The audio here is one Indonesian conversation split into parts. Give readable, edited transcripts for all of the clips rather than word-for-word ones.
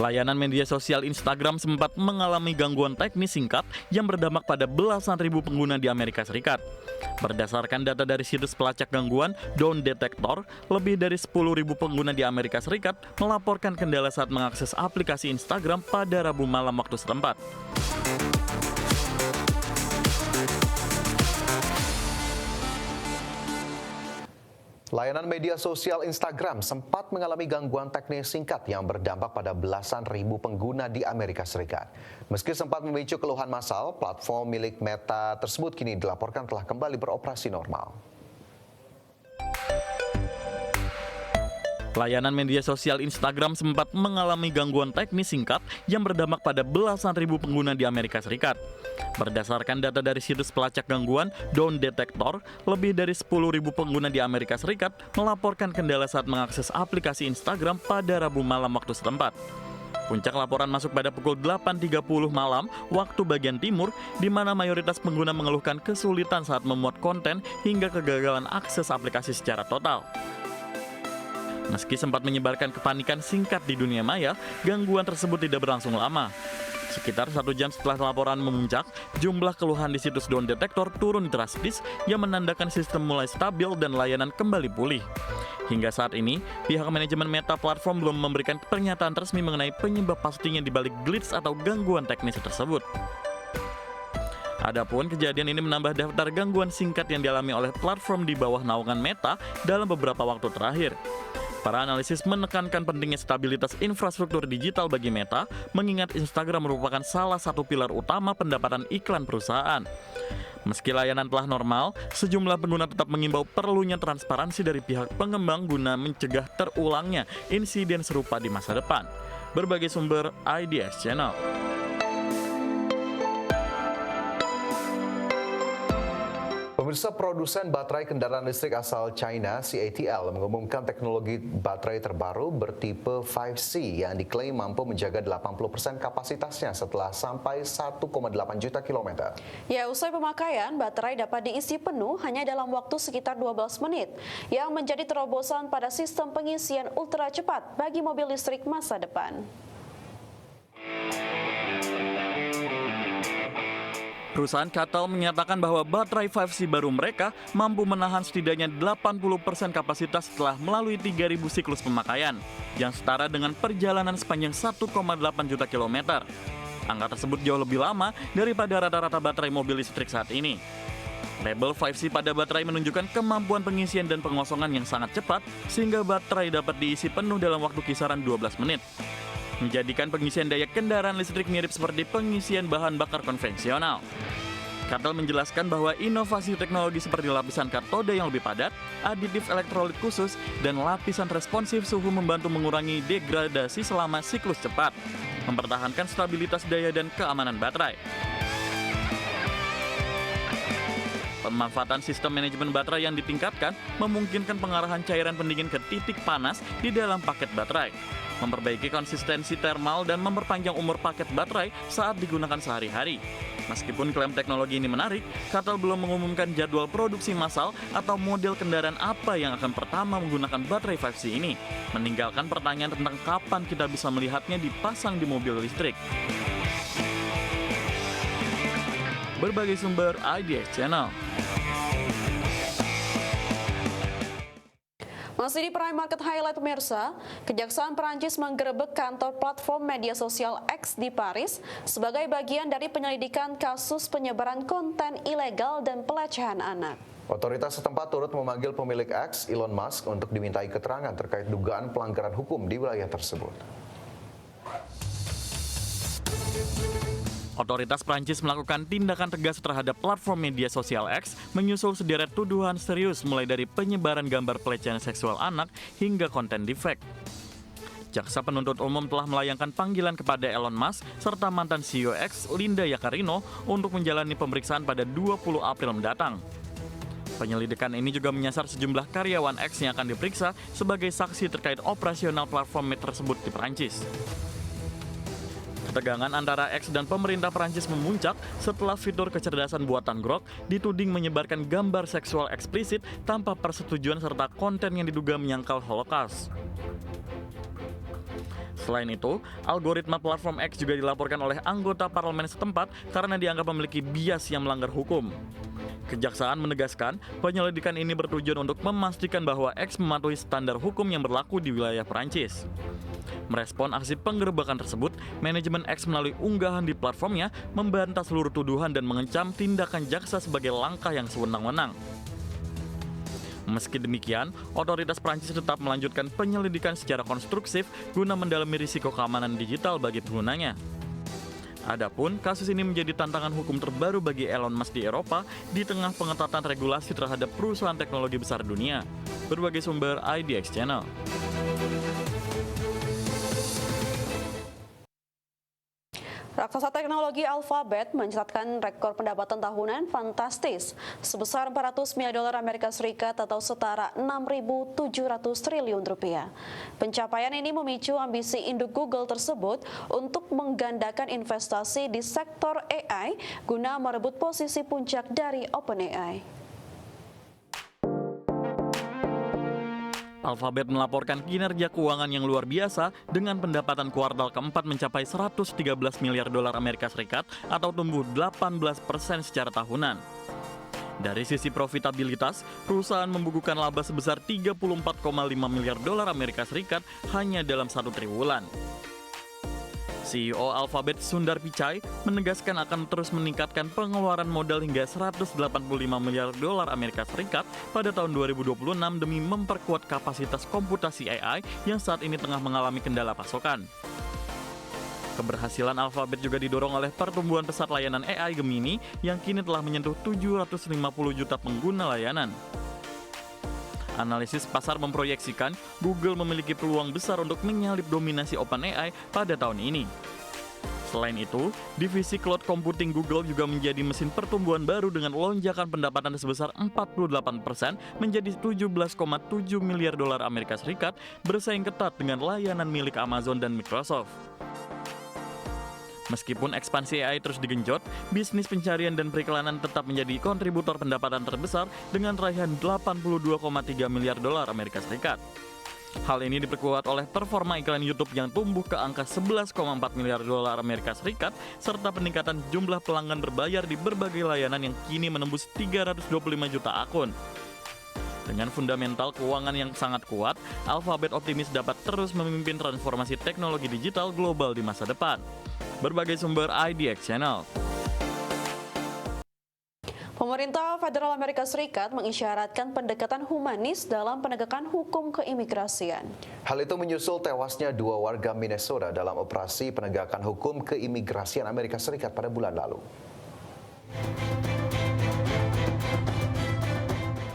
Layanan media sosial Instagram sempat mengalami gangguan teknis singkat yang berdampak pada belasan ribu pengguna di Amerika Serikat. Berdasarkan data dari situs pelacak gangguan Down Detector, lebih dari 10.000 pengguna di Amerika Serikat melaporkan kendala saat mengakses aplikasi Instagram pada Rabu malam waktu setempat. Layanan media sosial Instagram sempat mengalami gangguan teknis singkat yang berdampak pada belasan ribu pengguna di Amerika Serikat. Meski sempat memicu keluhan massal, platform milik Meta tersebut kini dilaporkan telah kembali beroperasi normal. Layanan media sosial Instagram sempat mengalami gangguan teknis singkat yang berdampak pada belasan ribu pengguna di Amerika Serikat. Berdasarkan data dari situs pelacak gangguan Down Detector, lebih dari 10.000 pengguna di Amerika Serikat melaporkan kendala saat mengakses aplikasi Instagram pada Rabu malam waktu setempat. Puncak laporan masuk pada pukul 8.30 malam waktu bagian timur, di mana mayoritas pengguna mengeluhkan kesulitan saat memuat konten hingga kegagalan akses aplikasi secara total. Meski sempat menyebarkan kepanikan singkat di dunia maya, gangguan tersebut tidak berlangsung lama. Sekitar 1 jam setelah laporan memuncak, jumlah keluhan di situs Down Detector turun drastis yang menandakan sistem mulai stabil dan layanan kembali pulih. Hingga saat ini, pihak manajemen Meta platform belum memberikan pernyataan resmi mengenai penyebab pastinya di balik glitch atau gangguan teknis tersebut. Adapun kejadian ini menambah daftar gangguan singkat yang dialami oleh platform di bawah naungan Meta dalam beberapa waktu terakhir. Para analisis menekankan pentingnya stabilitas infrastruktur digital bagi Meta, mengingat Instagram merupakan salah satu pilar utama pendapatan iklan perusahaan. Meski layanan telah normal, sejumlah pengguna tetap mengimbau perlunya transparansi dari pihak pengembang guna mencegah terulangnya insiden serupa di masa depan. Berbagai sumber IDS Channel. Pemirsa, produsen baterai kendaraan listrik asal China, CATL, mengumumkan teknologi baterai terbaru bertipe 5C yang diklaim mampu menjaga 80% kapasitasnya setelah sampai 1,8 juta kilometer. Ya, usai pemakaian, baterai dapat diisi penuh hanya dalam waktu sekitar 12 menit, yang menjadi terobosan pada sistem pengisian ultra cepat bagi mobil listrik masa depan. Perusahaan CATL menyatakan bahwa baterai 5C baru mereka mampu menahan setidaknya 80% kapasitas setelah melalui 3.000 siklus pemakaian, yang setara dengan perjalanan sepanjang 1,8 juta kilometer. Angka tersebut jauh lebih lama daripada rata-rata baterai mobil listrik saat ini. Label 5C pada baterai menunjukkan kemampuan pengisian dan pengosongan yang sangat cepat, sehingga baterai dapat diisi penuh dalam waktu kisaran 12 menit. Menjadikan pengisian daya kendaraan listrik mirip seperti pengisian bahan bakar konvensional. CATL menjelaskan bahwa inovasi teknologi seperti lapisan katode yang lebih padat, aditif elektrolit khusus, dan lapisan responsif suhu membantu mengurangi degradasi selama siklus cepat, mempertahankan stabilitas daya dan keamanan baterai. Pemanfaatan sistem manajemen baterai yang ditingkatkan memungkinkan pengarahan cairan pendingin ke titik panas di dalam paket baterai, memperbaiki konsistensi termal dan memperpanjang umur paket baterai saat digunakan sehari-hari. Meskipun klaim teknologi ini menarik, CATL belum mengumumkan jadwal produksi massal atau model kendaraan apa yang akan pertama menggunakan baterai 5C ini, meninggalkan pertanyaan tentang kapan kita bisa melihatnya dipasang di mobil listrik. Berbagai sumber IDS Channel. Masih di Prime Market Highlight pemirsa, Kejaksaan Perancis menggerebek kantor platform media sosial X di Paris sebagai bagian dari penyelidikan kasus penyebaran konten ilegal dan pelecehan anak. Otoritas setempat turut memanggil pemilik X, Elon Musk, untuk dimintai keterangan terkait dugaan pelanggaran hukum di wilayah tersebut. Otoritas Prancis melakukan tindakan tegas terhadap platform media sosial X menyusul sederet tuduhan serius mulai dari penyebaran gambar pelecehan seksual anak hingga konten deepfake. Jaksa penuntut umum telah melayangkan panggilan kepada Elon Musk serta mantan CEO X, Linda Yaccarino, untuk menjalani pemeriksaan pada 20 April mendatang. Penyelidikan ini juga menyasar sejumlah karyawan X yang akan diperiksa sebagai saksi terkait operasional platform tersebut di Prancis. Ketegangan antara X dan pemerintah Prancis memuncak setelah fitur kecerdasan buatan Grok dituding menyebarkan gambar seksual eksplisit tanpa persetujuan serta konten yang diduga menyangkal Holocaust. Selain itu, algoritma platform X juga dilaporkan oleh anggota parlemen setempat karena dianggap memiliki bias yang melanggar hukum. Kejaksaan menegaskan penyelidikan ini bertujuan untuk memastikan bahwa X mematuhi standar hukum yang berlaku di wilayah Perancis. Merespon aksi penggerebekan tersebut, manajemen X melalui unggahan di platformnya membantah seluruh tuduhan dan mengecam tindakan jaksa sebagai langkah yang sewenang-wenang. Meski demikian, otoritas Prancis tetap melanjutkan penyelidikan secara konstruktif guna mendalami risiko keamanan digital bagi penggunanya. Adapun, kasus ini menjadi tantangan hukum terbaru bagi Elon Musk di Eropa di tengah pengetatan regulasi terhadap perusahaan teknologi besar dunia. Berbagai sumber IDX Channel. Raksasa teknologi Alphabet mencatatkan rekor pendapatan tahunan fantastis sebesar 400 miliar dolar Amerika Serikat atau setara 6.700 triliun rupiah. Pencapaian ini memicu ambisi induk Google tersebut untuk menggandakan investasi di sektor AI guna merebut posisi puncak dari OpenAI. Alphabet melaporkan kinerja keuangan yang luar biasa dengan pendapatan kuartal keempat mencapai 113 miliar dolar Amerika Serikat atau tumbuh 18% secara tahunan. Dari sisi profitabilitas, perusahaan membukukan laba sebesar 34,5 miliar dolar Amerika Serikat hanya dalam 1 triwulan. CEO Alphabet Sundar Pichai menegaskan akan terus meningkatkan pengeluaran modal hingga 185 miliar dolar Amerika Serikat pada tahun 2026 demi memperkuat kapasitas komputasi AI yang saat ini tengah mengalami kendala pasokan. Keberhasilan Alphabet juga didorong oleh pertumbuhan pesat layanan AI Gemini yang kini telah menyentuh 750 juta pengguna layanan. Analisis pasar memproyeksikan Google memiliki peluang besar untuk menyalip dominasi OpenAI pada tahun ini. Selain itu, divisi cloud computing Google juga menjadi mesin pertumbuhan baru dengan lonjakan pendapatan sebesar 48% menjadi 17,7 miliar dolar Amerika Serikat, bersaing ketat dengan layanan milik Amazon dan Microsoft. Meskipun ekspansi AI terus digenjot, bisnis pencarian dan periklanan tetap menjadi kontributor pendapatan terbesar dengan raihan 82,3 miliar dolar Amerika Serikat. Hal ini diperkuat oleh performa iklan YouTube yang tumbuh ke angka 11,4 miliar dolar Amerika Serikat serta peningkatan jumlah pelanggan berbayar di berbagai layanan yang kini menembus 325 juta akun. Dengan fundamental keuangan yang sangat kuat, Alphabet optimis dapat terus memimpin transformasi teknologi digital global di masa depan. Berbagai sumber IDX Channel. Pemerintah Federal Amerika Serikat mengisyaratkan pendekatan humanis dalam penegakan hukum keimigrasian. Hal itu menyusul tewasnya 2 warga Minnesota dalam operasi penegakan hukum keimigrasian Amerika Serikat pada bulan lalu.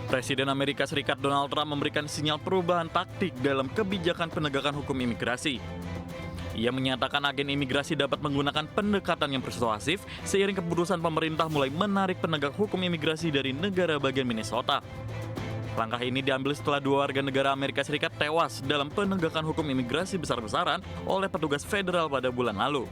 Presiden Amerika Serikat Donald Trump memberikan sinyal perubahan taktik dalam kebijakan penegakan hukum imigrasi. Ia menyatakan agen imigrasi dapat menggunakan pendekatan yang persuasif seiring keputusan pemerintah mulai menarik penegak hukum imigrasi dari negara bagian Minnesota. Langkah ini diambil setelah 2 warga negara Amerika Serikat tewas dalam penegakan hukum imigrasi besar-besaran oleh petugas federal pada bulan lalu.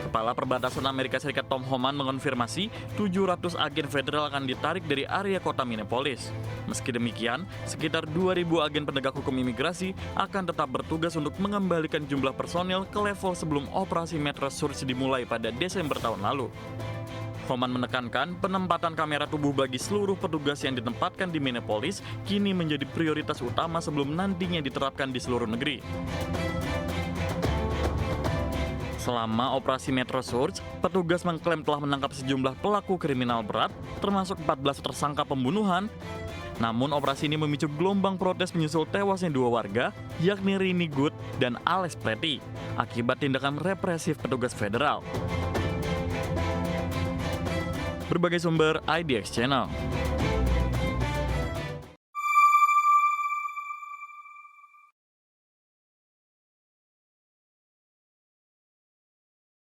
Kepala Perbatasan Amerika Serikat Tom Homan mengonfirmasi 700 agen federal akan ditarik dari area kota Minneapolis. Meski demikian, sekitar 2.000 agen penegak hukum imigrasi akan tetap bertugas untuk mengembalikan jumlah personel ke level sebelum operasi Metro Search dimulai pada Desember tahun lalu. Homan menekankan penempatan kamera tubuh bagi seluruh petugas yang ditempatkan di Minneapolis kini menjadi prioritas utama sebelum nantinya diterapkan di seluruh negeri. Selama operasi Metro Search, petugas mengklaim telah menangkap sejumlah pelaku kriminal berat, termasuk 14 tersangka pembunuhan. Namun operasi ini memicu gelombang protes menyusul tewasnya 2 warga, yakni Rini Good dan Alex Pretty, akibat tindakan represif petugas federal. Berbagai sumber IDX Channel.